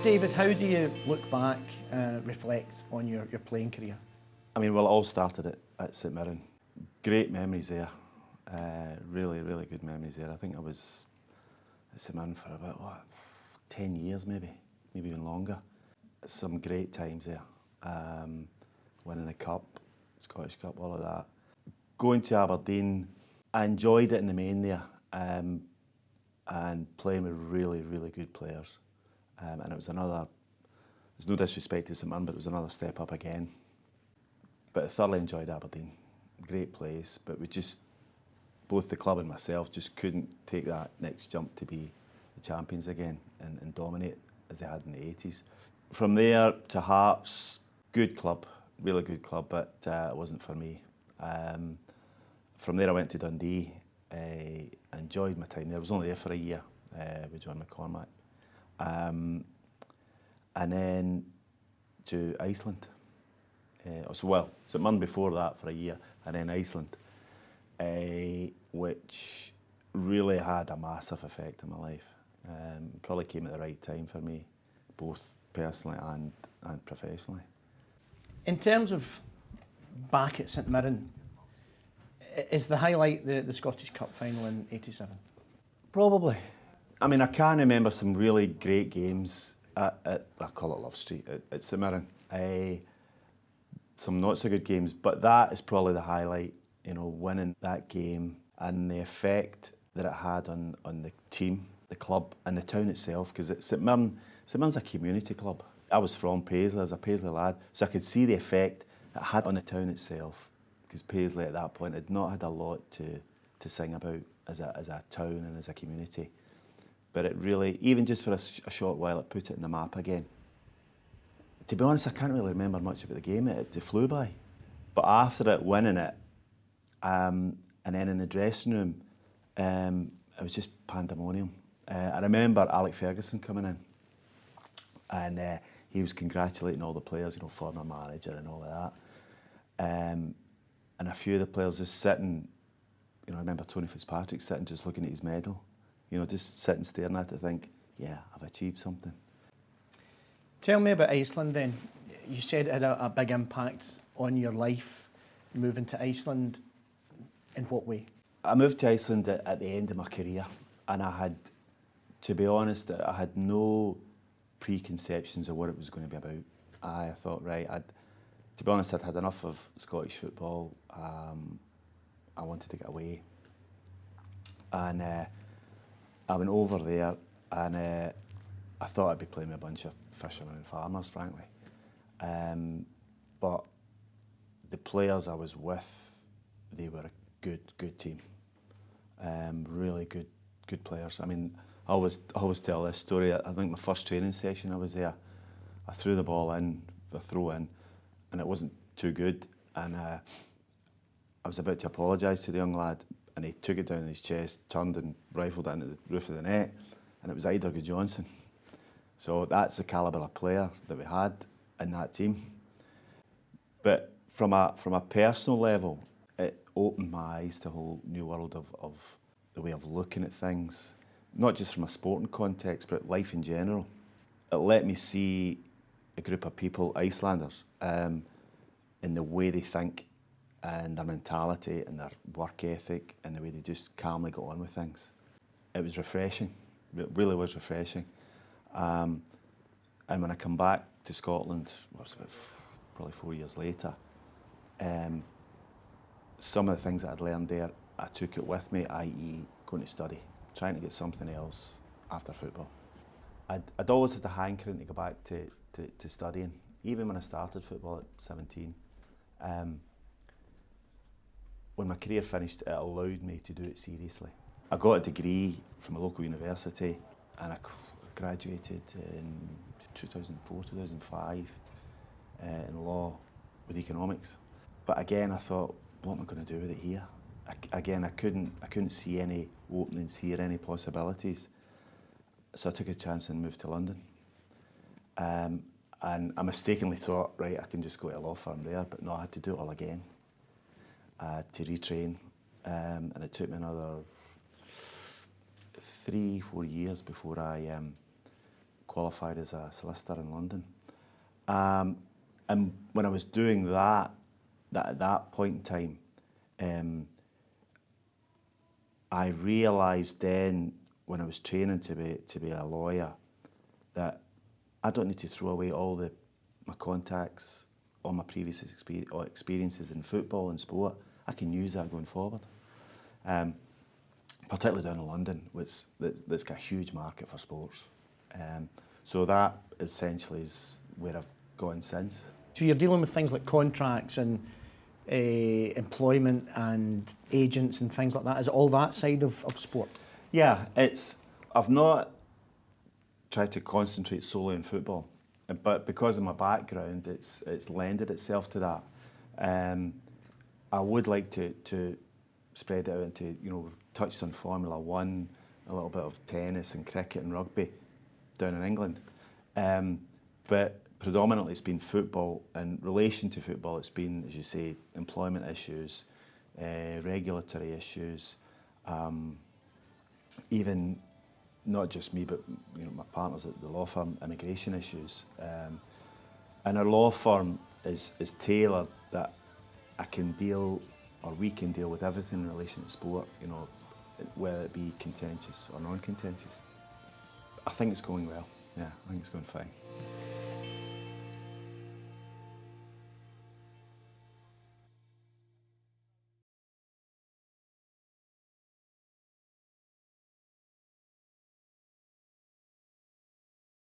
David, how do you look back, reflect on your playing career? I mean, well, it all started at St Mirren. Great memories there. Really, really good memories there. I think I was at St Mirren for about, 10 years maybe even longer. Some great times there. Winning the Cup, Scottish Cup, all of that. Going to Aberdeen, I enjoyed it in the main there, and playing with really, really good players. And it was another, there's no disrespect to St Mirren, but it was another step up again. But I thoroughly enjoyed Aberdeen. Great place, but we just, both the club and myself, just couldn't take that next jump to be the champions again and dominate as they had in the 80s. From there to Hearts, good club, really good club, but it wasn't for me. From there I went to Dundee. I enjoyed my time there. I was only there for a year with John McCormack. And then to Iceland. St Mirren before that for a year, and then Iceland, which really had a massive effect on my life. Probably came at the right time for me, both personally and professionally. In terms of back at St Mirren, is the highlight the Scottish Cup final in '87? Probably. I mean, I can remember some really great games at I call it Love Street, at St Mirren. Some not so good games, but that is probably the highlight, you know, winning that game and the effect that it had on the team, the club and the town itself, because St Mirren's a community club. I was from Paisley, I was a Paisley lad, so I could see the effect it had on the town itself, because Paisley at that point had not had a lot to sing about as a town and as a community. But it really, even just for a short while, it put it in the map again. To be honest, I can't really remember much about the game. It flew by. But after it, winning it, and then in the dressing room, it was just pandemonium. I remember Alex Ferguson coming in, and he was congratulating all the players, you know, former manager and all of that. And a few of the players just sitting, you know, I remember Tony Fitzpatrick sitting just looking at his medal, you know, just sitting staring at it, think, yeah, I've achieved something. Tell me about Iceland then. You said it had a big impact on your life, moving to Iceland. In what way? I moved to Iceland at the end of my career, and I had, to be honest, I had no preconceptions of what it was going to be about. I thought, right, to be honest, I'd had enough of Scottish football. I wanted to get away. And I went over there, and I thought I'd be playing with a bunch of fishermen and farmers, frankly. But the players I was with, they were a good team. Really good players. I mean, I always tell this story. I think my first training session I was there, I threw the ball in, the throw in, and it wasn't too good. And I was about to apologise to the young lad, and he took it down in his chest, turned and rifled it into the roof of the net, and it was Eidur Gudjohnsen. So that's the calibre of player that we had in that team. But from a personal level, it opened my eyes to a whole new world of the way of looking at things, not just from a sporting context, but life in general. It let me see a group of people, Icelanders, in the way they think and their mentality and their work ethic and the way they just calmly got on with things. It was refreshing. It really was refreshing. And when I come back to Scotland, well, it was about probably 4 years later, some of the things that I'd learned there, I took it with me, i.e. going to study, trying to get something else after football. I'd always had a hankering to go back to studying, even when I started football at 17. When my career finished, it allowed me to do it seriously. I got a degree from a local university, and I graduated in 2004, 2005 in law with economics. But again, I thought, what am I going to do with it here? I couldn't see any openings here, any possibilities. So I took a chance and moved to London. And I mistakenly thought, right, I can just go to a law firm there, but no, I had to do it all again. To retrain, and it took me another 3-4 years before I qualified as a solicitor in London. And when I was doing that at that point in time, I realised then, when I was training to be a lawyer, that I don't need to throw away all my contacts, all my previous experiences in football and sport. I can use that going forward. Particularly down in London, that's got a huge market for sports. So that essentially is where I've gone since. So you're dealing with things like contracts and employment and agents and things like that. Is it all that side of sport? Yeah, I've not tried to concentrate solely on football, but because of my background, it's lended itself to that. I would like to spread it out into, we've touched on Formula One, a little bit of tennis and cricket and rugby down in England. But predominantly it's been football, and in relation to football it's been, as you say, employment issues, regulatory issues, even not just me but my partners at the law firm, immigration issues. And our law firm is tailored that I can deal, or we can deal with everything in relation to sport, whether it be contentious or non-contentious. I think it's going well. Yeah, I think it's going fine.